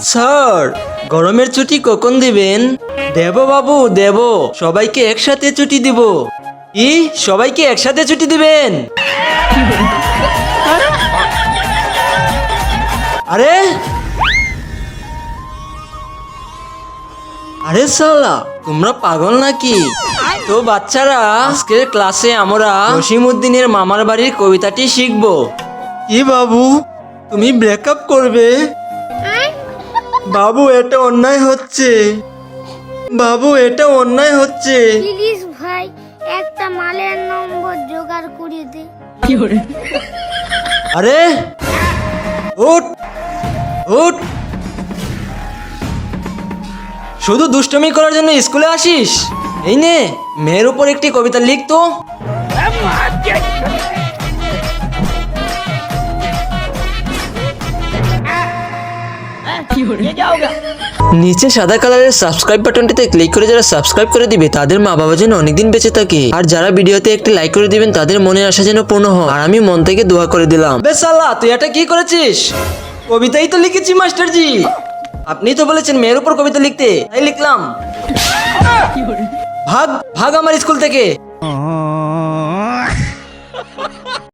Sir, গরমের ছুটি কখন দিবেন? দেব বাবু দেব, সবাইকে একসাথে ছুটি দিব। কি, সবাইকে একসাথে ছুটি দিবেন? আরে আরে সালা, তোমরা পাগল নাকি? তো বাচ্চারা, আজকের ক্লাসে আমরা জসিমউদ্দিনের মামার বাড়ির কবিতাটি শিখবো। কি বাবু, তুমি ব্রেকআপ করবে? বাবু, এটা অন্যায় হচ্ছে। বাবু, এটা অন্যায় হচ্ছে। প্লিজ ভাই, একটা মালের নম্বর জোগাড় করিয়ে দে। আরে উঠ উঠ, শুধু দুষ্টুমি করার জন্য স্কুলে আসিস? এই নে, মেয়ের উপর একটি কবিতা লিখ তো। নিচে সাদা কালারের সাবস্ক্রাইব বাটনটিতে ক্লিক করে যারা সাবস্ক্রাইব করে দিবে তাদের মা বাবা যেন অনেকদিন বেঁচে থাকে, আর যারা ভিডিওতে একটি লাইক করে দিবেন তাদের মনের আশা যেন পূর্ণ হয়। আর আমি মন থেকে দোয়া করে দিলাম। বেশ আল্লাহ, তুই এটা কি করেছিস? কবিতাই তো লিখেছি মাস্টারজি। আপনি তো বলেছেন মেয়ের উপর কবিতা লিখতে, তাই লিখলাম। ভাগ ভাগ আমার স্কুল থেকে।